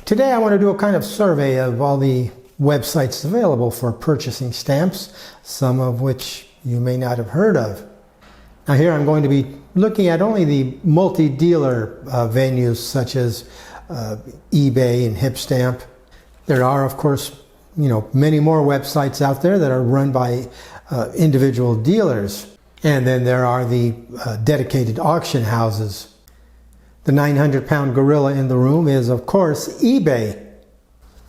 Today I want to do a kind of survey of all the websites available for purchasing stamps, some of which you may not have heard of. Now here I'm going to be looking at only the multi-dealer venues such as eBay and HipStamp. There are, of course, many more websites out there that are run by individual dealers. And then there are the dedicated auction houses. The 900-pound gorilla in the room is, of course, eBay.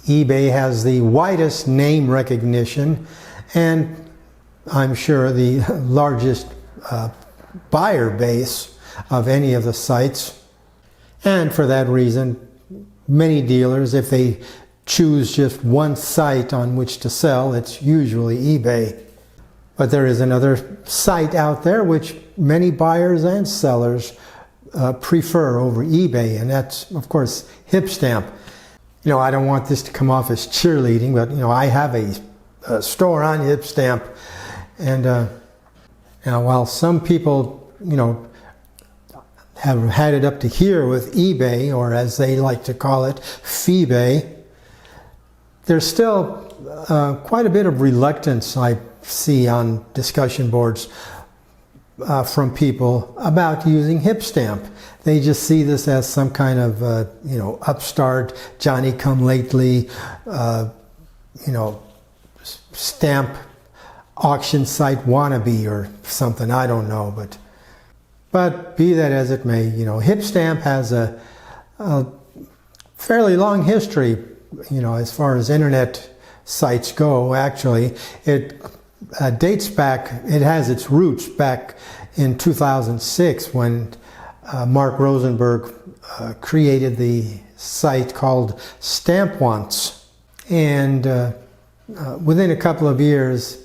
eBay has the widest name recognition and I'm sure the largest buyer base of any of the sites. And for that reason, many dealers, if they choose just one site on which to sell, it's usually eBay. But there is another site out there which many buyers and sellers prefer over eBay, and that's, of course, HipStamp. I don't want this to come off as cheerleading, but I have a store on HipStamp, and now while some people have had it up to here with eBay, or as they like to call it, Feebay, there's still quite a bit of reluctance I see on discussion boards from people about using HipStamp. They just see this as some kind of upstart, Johnny-come-lately, stamp auction site wannabe or something. I don't know, but be that as it may, HipStamp has a fairly long history, as far as internet sites go. Actually, it dates back, it has its roots back in 2006 when Mark Rosenberg created the site called Stamp and within a couple of years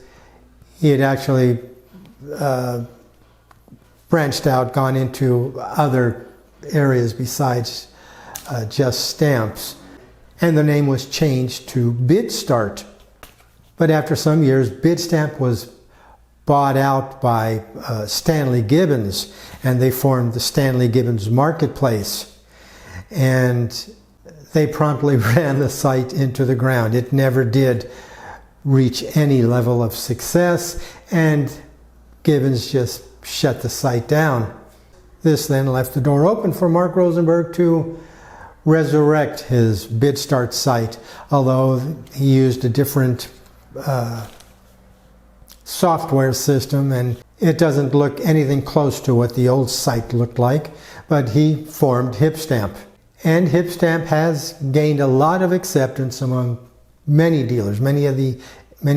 he had actually branched out, gone into other areas besides just stamps, and the name was changed to BidStart. But after some years, BidStamp was bought out by Stanley Gibbons, and they formed the Stanley Gibbons Marketplace. And they promptly ran the site into the ground. It never did reach any level of success, and Gibbons just shut the site down. This then left the door open for Mark Rosenberg to resurrect his BidStart site, although he used a different software system, and it doesn't look anything close to what the old site looked like, but he formed HipStamp. And HipStamp has gained a lot of acceptance among many dealers, many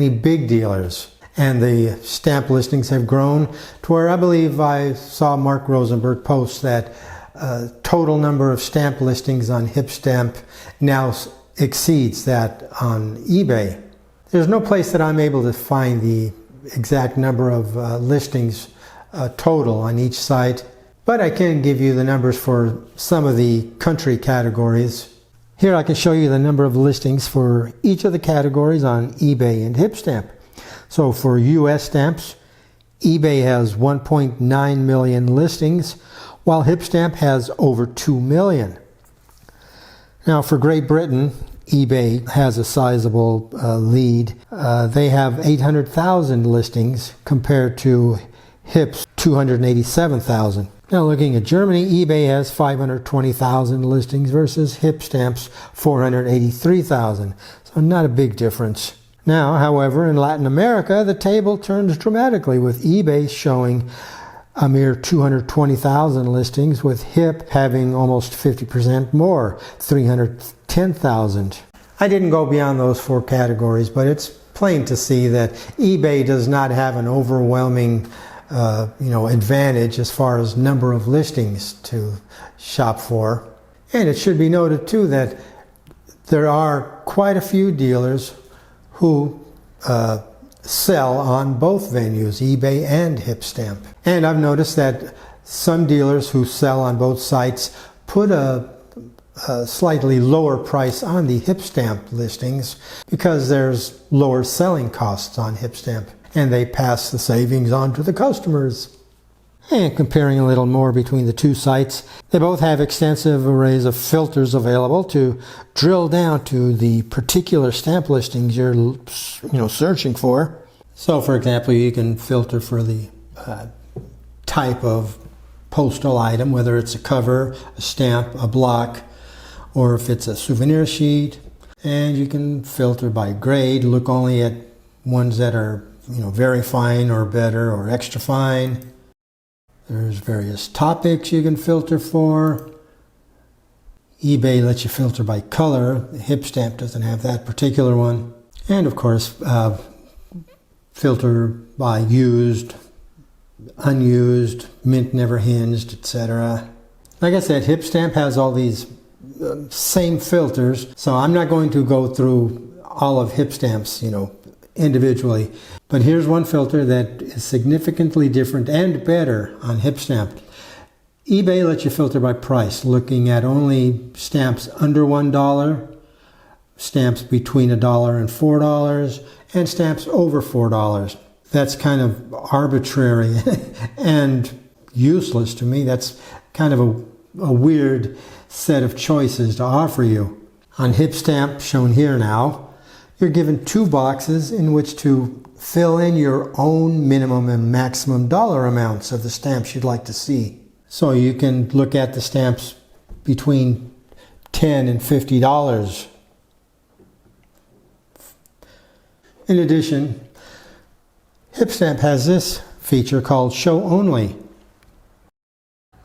big dealers. And the stamp listings have grown to where I believe I saw Mark Rosenberg post that total number of stamp listings on HipStamp now exceeds that on eBay. There's no place that I'm able to find the exact number of listings total on each site, but I can give you the numbers for some of the country categories. Here I can show you the number of listings for each of the categories on eBay and HipStamp. So for US stamps, eBay has 1.9 million listings, while HipStamp has over 2 million. Now for Great Britain, eBay has a sizable lead. They have 800,000 listings compared to HIP's 287,000. Now looking at Germany, eBay has 520,000 listings versus HipStamp's 483,000. So not a big difference. Now, however, in Latin America, the table turns dramatically, with eBay showing a mere 220,000 listings, with HIP having almost 50% more, 310,000. I didn't go beyond those four categories, but it's plain to see that eBay does not have an overwhelming advantage as far as number of listings to shop for. And it should be noted too that there are quite a few dealers who sell on both venues, eBay and HipStamp. And I've noticed that some dealers who sell on both sites put a slightly lower price on the HipStamp listings because there's lower selling costs on HipStamp, and they pass the savings on to the customers. And comparing a little more between the two sites, they both have extensive arrays of filters available to drill down to the particular stamp listings you're searching for. So for example, you can filter for the type of postal item, whether it's a cover, a stamp, a block, or if it's a souvenir sheet. And you can filter by grade, look only at ones that are very fine or better or extra fine. There's various topics you can filter for. eBay lets you filter by color. HipStamp doesn't have that particular one. And of course, filter by used, unused, mint never hinged, etc. Like I said, HipStamp has all these same filters, so I'm not going to go through all of HipStamp's, individually. But here's one filter that is significantly different and better on HipStamp. eBay lets you filter by price, looking at only stamps under $1, stamps between $1 and $4, and stamps over $4. That's kind of arbitrary and useless to me. That's kind of a weird set of choices to offer you. On HipStamp, shown here now, you're given two boxes in which to fill in your own minimum and maximum dollar amounts of the stamps you'd like to see. So you can look at the stamps between $10 and $50. In addition, HipStamp has this feature called Show Only.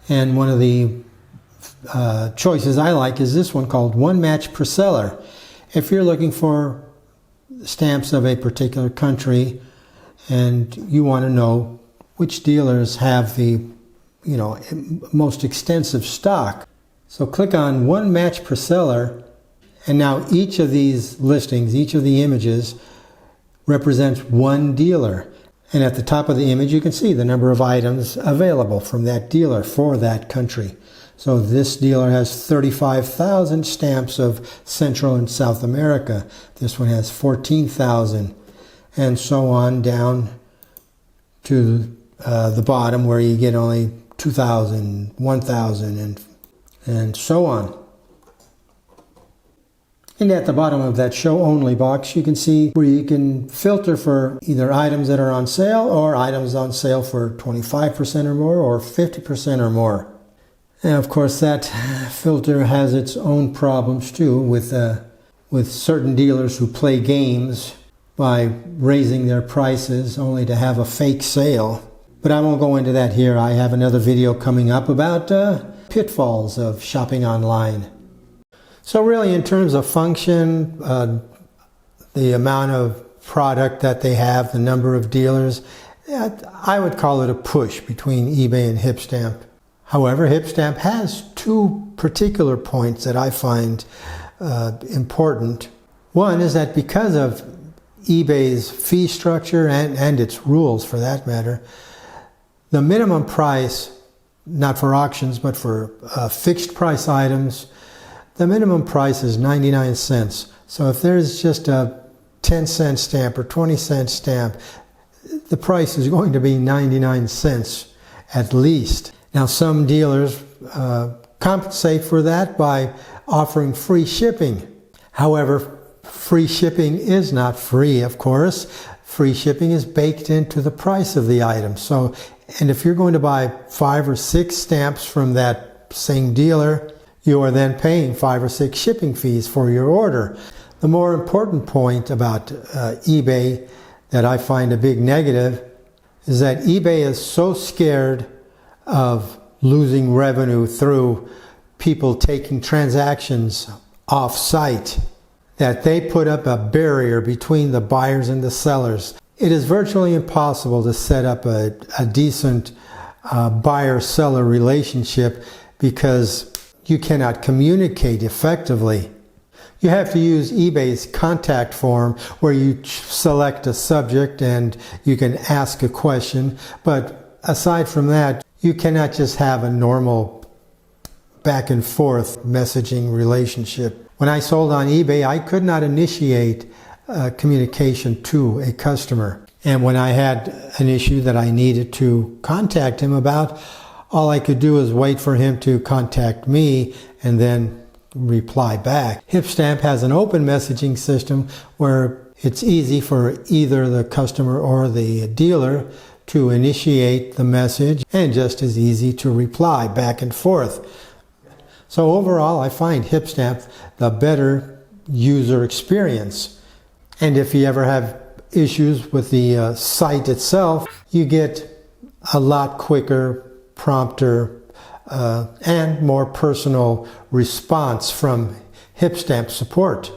And one of the choices I like is this one called One Match Per Seller. If you're looking for stamps of a particular country and you want to know which dealers have the most extensive stock, so click on One Match Per Seller, and now each of these listings, each of the images represents one dealer, and at the top of the image you can see the number of items available from that dealer for that country. So this dealer has 35,000 stamps of Central and South America. This one has 14,000, and so on down to the bottom where you get only 2,000, 1,000, and so on. And at the bottom of that Show Only box, you can see where you can filter for either items that are on sale or items on sale for 25% or more or 50% or more. And of course, that filter has its own problems too, with certain dealers who play games by raising their prices only to have a fake sale. But I won't go into that here. I have another video coming up about pitfalls of shopping online. So really, in terms of function, the amount of product that they have, the number of dealers, I would call it a push between eBay and HipStamp. However, HipStamp has two particular points that I find important. One is that because of eBay's fee structure and its rules for that matter, the minimum price, not for auctions but for fixed price items, the minimum price is 99 cents. So if there's just a 10-cent stamp or 20-cent stamp, the price is going to be 99 cents at least. Now, some dealers compensate for that by offering free shipping. However, free shipping is not free, of course. Free shipping is baked into the price of the item. So, and if you're going to buy 5 or 6 stamps from that same dealer, you are then paying 5 or 6 shipping fees for your order. The more important point about eBay that I find a big negative is that eBay is so scared of losing revenue through people taking transactions off-site that they put up a barrier between the buyers and the sellers. It is virtually impossible to set up a decent buyer-seller relationship because you cannot communicate effectively. You have to use eBay's contact form where you select a subject and you can ask a question, but aside from that, you cannot just have a normal back and forth messaging relationship. When I sold on eBay, I could not initiate communication to a customer. And when I had an issue that I needed to contact him about, all I could do is wait for him to contact me and then reply back. HipStamp has an open messaging system where it's easy for either the customer or the dealer to initiate the message, and just as easy to reply back and forth. So overall, I find HipStamp the better user experience. And if you ever have issues with the site itself, you get a lot quicker, prompter, and more personal response from HipStamp support.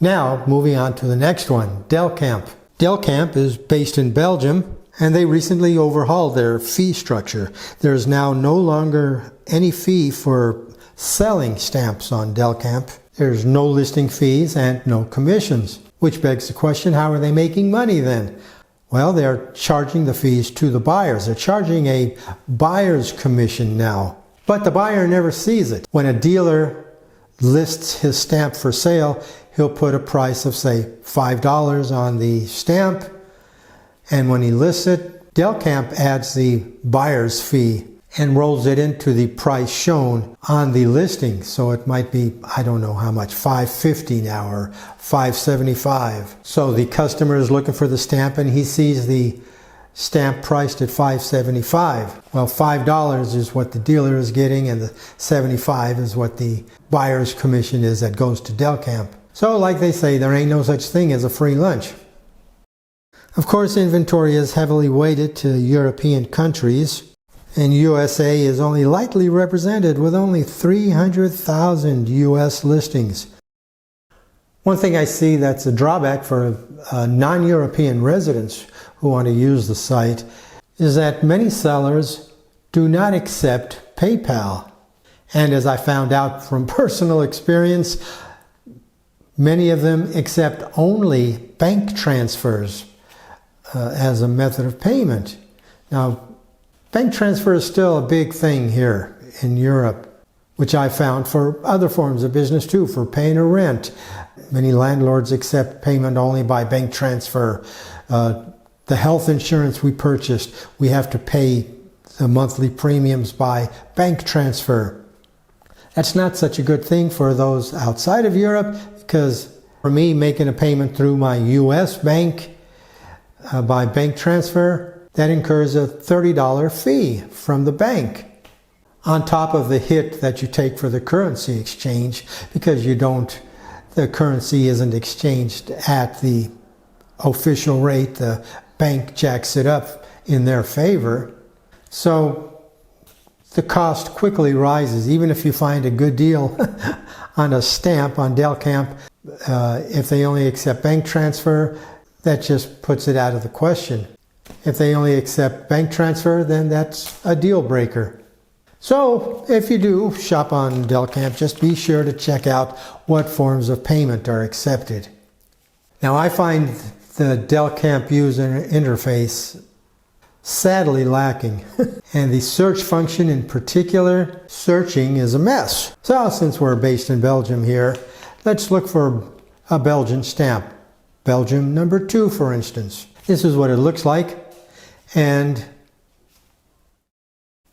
Now, moving on to the next one, Delcampe. Delcampe is based in Belgium, and they recently overhauled their fee structure. There is now no longer any fee for selling stamps on Delcampe. There's no listing fees and no commissions, which begs the question, how are they making money then? Well, they're charging the fees to the buyers. They're charging a buyer's commission now, but the buyer never sees it. When a dealer lists his stamp for sale, he'll put a price of, say, $5 on the stamp, and when he lists it, Delcampe adds the buyer's fee and rolls it into the price shown on the listing. So it might be, I don't know how much, $5.50 now or $5.75. So the customer is looking for the stamp and he sees the stamp priced at $5.75. Well, $5 is what the dealer is getting, and the $75 is what the buyer's commission is that goes to Delcampe. So like they say, there ain't no such thing as a free lunch. Of course, inventory is heavily weighted to European countries, and USA is only lightly represented with only 300,000 US listings. One thing I see that's a drawback for non-European residents who want to use the site is that many sellers do not accept PayPal. And as I found out from personal experience, many of them accept only bank transfers as a method of payment. Now, bank transfer is still a big thing here in Europe, which I found for other forms of business too, for paying a rent. Many landlords accept payment only by bank transfer. The health insurance we purchased, we have to pay the monthly premiums by bank transfer. That's not such a good thing for those outside of Europe, because for me, making a payment through my US bank by bank transfer, that incurs a $30 fee from the bank, on top of the hit that you take for the currency exchange, because the currency isn't exchanged at the official rate. The bank jacks it up in their favor. So the cost quickly rises. Even if you find a good deal on a stamp on Delcampe, if they only accept bank transfer, that just puts it out of the question. If they only accept bank transfer, then that's a deal breaker. So if you do shop on Delcampe, just be sure to check out what forms of payment are accepted. Now, I find the Delcampe user interface sadly lacking. And the search function in particular, searching is a mess. So since we're based in Belgium here, let's look for a Belgian stamp. Belgium number 2, for instance. This is what it looks like. And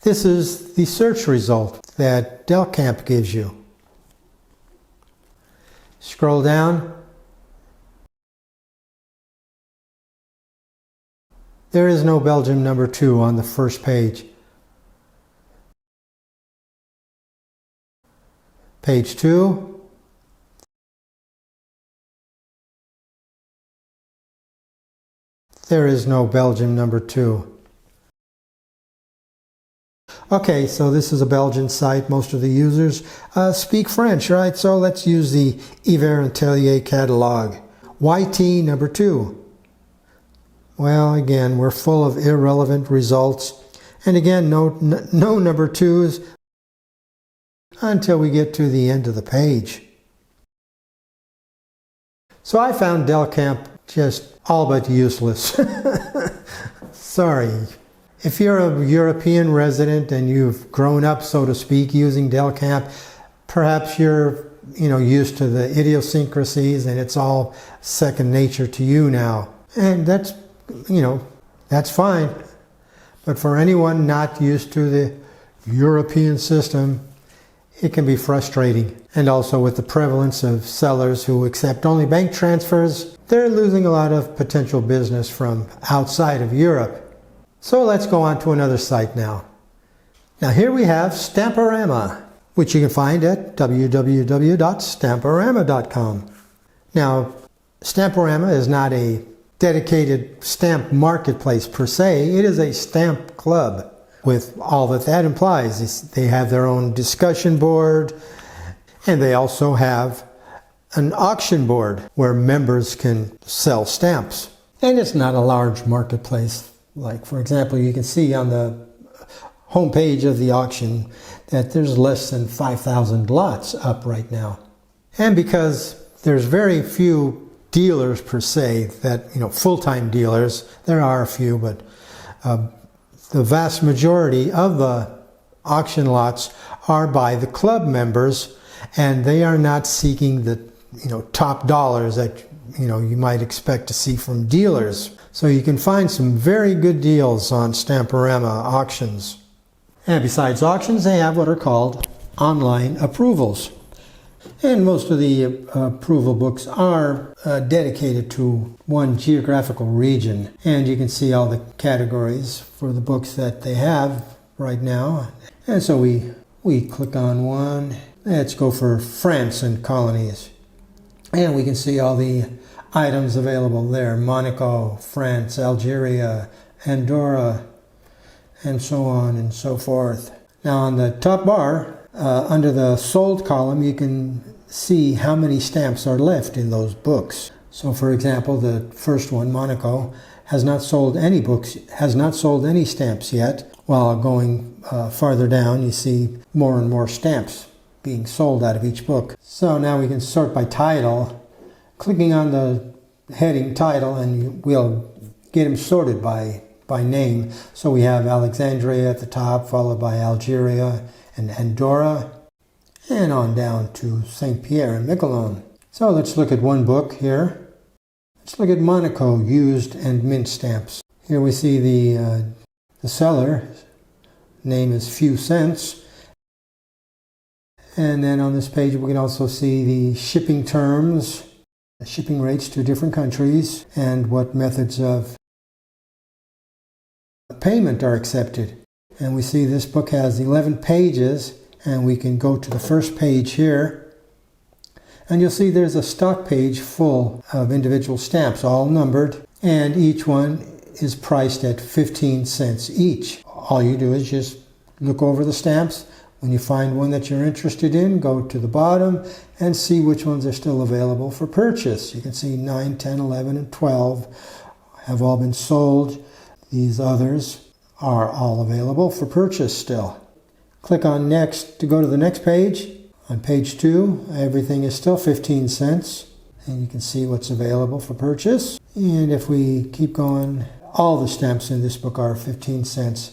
this is the search result that Delcampe gives you. Scroll down. There is no Belgium number 2 on the first page. Page 2. There is no Belgium number 2. Okay, so this is a Belgian site. Most of the users speak French, right? So let's use the Hiver Atelier catalog. YT number 2. Well, again, we're full of irrelevant results. And again, no number 2s until we get to the end of the page. So I found Delcampe just all but useless. Sorry. If you're a European resident and you've grown up, so to speak, using Delcampe, perhaps you're used to the idiosyncrasies and it's all second nature to you now. And that's that's fine. But for anyone not used to the European system, it can be frustrating. And also with the prevalence of sellers who accept only bank transfers, they're losing a lot of potential business from outside of Europe. So let's go on to another site now. Now here we have Stamporama, which you can find at www.stamporama.com. Now, Stamporama is not a dedicated stamp marketplace per se. It is a stamp club with all that implies. They have their own discussion board, and they also have an auction board where members can sell stamps. And it's not a large marketplace. Like, for example, you can see on the homepage of the auction that there's less than 5,000 lots up right now. And because there's very few dealers per se, that, full-time dealers, there are a few, but the vast majority of the auction lots are by the club members, and they are not seeking the, top dollars that, you might expect to see from dealers. So you can find some very good deals on Stamporama auctions. And besides auctions, they have what are called online approvals. And most of the approval books are dedicated to one geographical region. And you can see all the categories for the books that they have right now. And so we click on one. Let's go for France and colonies. And we can see all the items available there. Monaco, France, Algeria, Andorra, and so on and so forth. Now on the top bar, under the sold column, you can see how many stamps are left in those books. So for example, the first one, Monaco, has not sold any books, has not sold any stamps yet. While going farther down, you see more and more stamps being sold out of each book. So now we can sort by title, clicking on the heading title, and we'll get them sorted by name. So we have Alexandria at the top, followed by Algeria and Andorra, and on down to St. Pierre and Miquelon. So let's look at one book here. Let's look at Monaco used and mint stamps. Here we see the seller name is Few Cents. And then on this page we can also see the shipping terms, the shipping rates to different countries, and what methods of payment are accepted. And we see this book has 11 pages, and we can go to the first page here, and you'll see there's a stock page full of individual stamps, all numbered, and each one is priced at 15 cents each. All you do is just look over the stamps. When you find one that you're interested in, go to the bottom and see which ones are still available for purchase. You can see 9, 10, 11, and 12 have all been sold. These others are all available for purchase still. Click on Next to go to the next page. On page 2, everything is still 15 cents. And you can see what's available for purchase. And if we keep going, all the stamps in this book are 15 cents.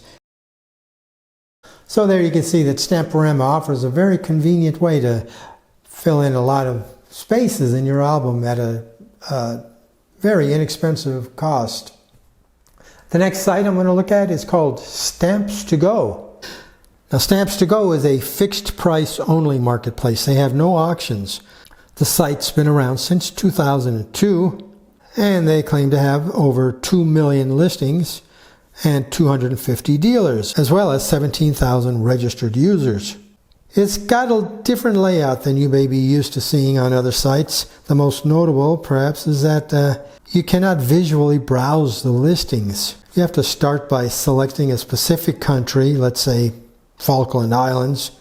So there you can see that Stamporama offers a very convenient way to fill in a lot of spaces in your album at a very inexpensive cost. The next site I'm going to look at is called Stamps to Go. Now, Stamps to Go is a fixed price only marketplace. They have no auctions. The site's been around since 2002, and they claim to have over 2 million listings and 250 dealers, as well as 17,000 registered users. It's got a different layout than you may be used to seeing on other sites. The most notable, perhaps, is that you cannot visually browse the listings. You have to start by selecting a specific country, let's say Falkland Islands.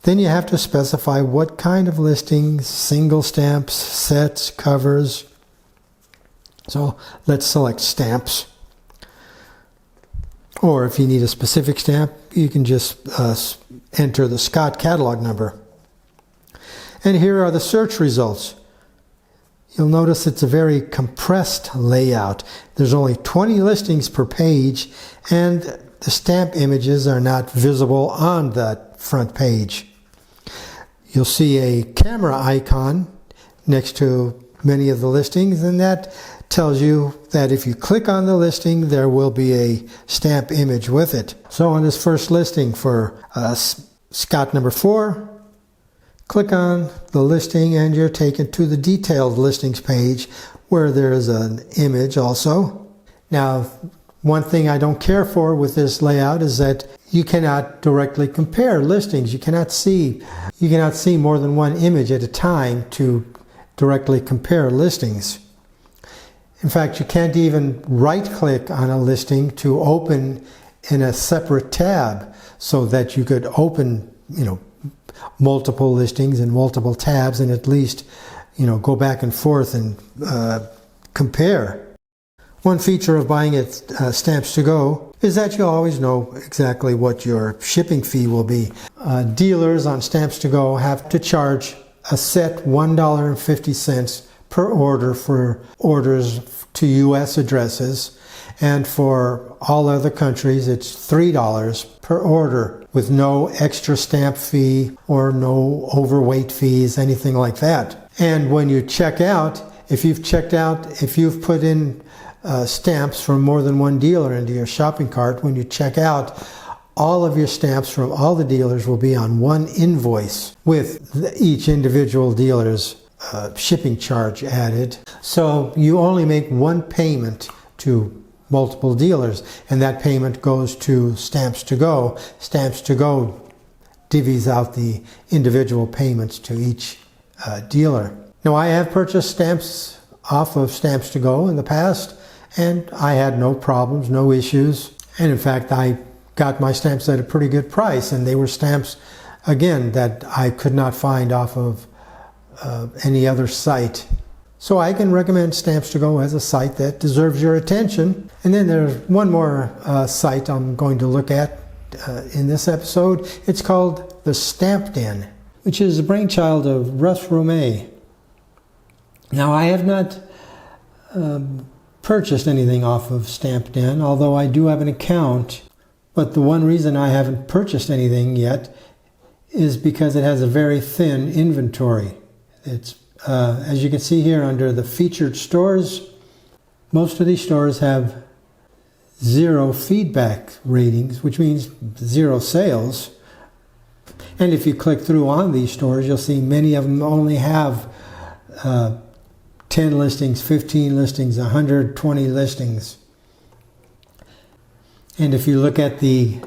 Then you have to specify what kind of listings, single stamps, sets, covers. So let's select stamps. Or if you need a specific stamp, you can just enter the Scott catalog number. And here are the search results. You'll notice it's a very compressed layout. There's only 20 listings per page, and the stamp images are not visible on that front page. You'll see a camera icon next to many of the listings, and that tells you that if you click on the listing, there will be a stamp image with it. So on this first listing for Scott number 4, click on the listing and you're taken to the detailed listings page where there is an image also. Now, one thing I don't care for with this layout is that you cannot directly compare listings. You cannot see more than one image at a time to directly compare listings. In fact, you can't even right-click on a listing to open in a separate tab so that you could open, multiple listings in multiple tabs and at least, go back and forth and compare. One feature of buying at Stamps to Go is that you always know exactly what your shipping fee will be. Dealers on Stamps to Go have to charge a set $1.50 per order for orders to U.S. addresses, and for all other countries it's $3 per order with no extra stamp fee or no overweight fees, anything like that. And when you check out, if you've put in stamps from more than one dealer into your shopping cart, when you check out, all of your stamps from all the dealers will be on one invoice with each individual dealer's shipping charge added. So you only make one payment to multiple dealers, and that payment goes to Stamps to Go. Stamps to Go divvies out the individual payments to each dealer. Now, I have purchased stamps off of Stamps to Go in the past, and I had no problems, no issues. And in fact, I got my stamps at a pretty good price, and they were stamps, again, that I could not find off of any other site. So I can recommend Stamps to Go as a site that deserves your attention. And then there's one more site I'm going to look at in this episode. It's called the Stamp Den, which is the brainchild of Russ Romay. Now, I have not purchased anything off of Stamp Den, although I do have an account. But the one reason I haven't purchased anything yet is because it has a very thin inventory. It's as you can see here under the featured stores, most of these stores have 0 feedback ratings, which means 0 sales. And if you click through on these stores, you'll see many of them only have 10 listings, 15 listings, 120 listings. And if you look at the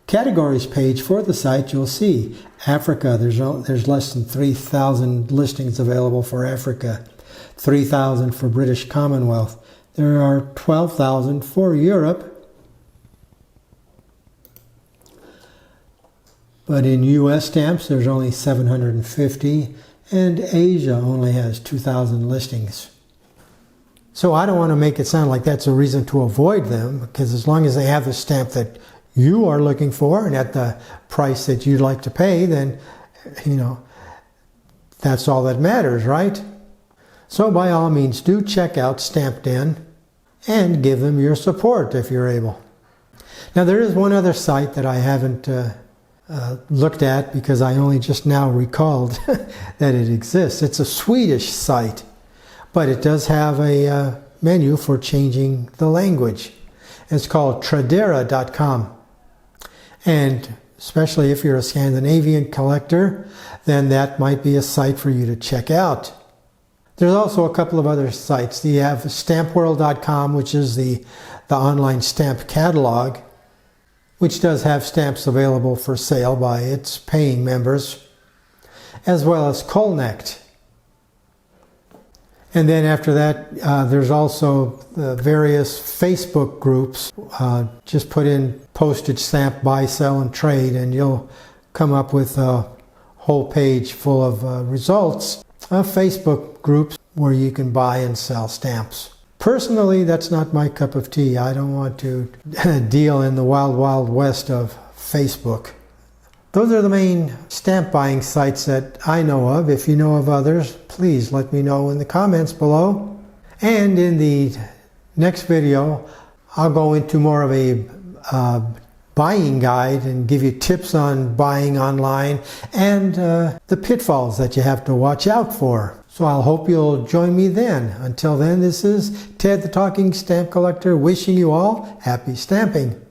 categories page for the site, you'll see Africa, there's less than 3,000 listings available for Africa, 3,000 for British Commonwealth. There are 12,000 for Europe, but in US stamps there's only 750, and Asia only has 2,000 listings. So I don't want to make it sound like that's a reason to avoid them, because as long as they have the stamp that you are looking for and at the price that you'd like to pay, then, that's all that matters, right? So by all means, do check out Stamp Den and give them your support if you're able. Now, there is one other site that I haven't looked at because I only just now recalled that it exists. It's a Swedish site, but it does have a menu for changing the language. It's called Tradera.com. And especially if you're a Scandinavian collector, then that might be a site for you to check out. There's also a couple of other sites. You have Stampworld.com, which is the online stamp catalog, which does have stamps available for sale by its paying members, as well as Kolnect. And then after that, there's also the various Facebook groups. Just put in postage stamp buy, sell, and trade, and you'll come up with a whole page full of results of Facebook groups where you can buy and sell stamps. Personally, that's not my cup of tea. I don't want to deal in the wild, wild west of Facebook. Those are the main stamp buying sites that I know of. If you know of others, please let me know in the comments below. And in the next video, I'll go into more of a buying guide and give you tips on buying online and the pitfalls that you have to watch out for. So I'll hope you'll join me then. Until then, this is Ted the Talking Stamp Collector wishing you all happy stamping.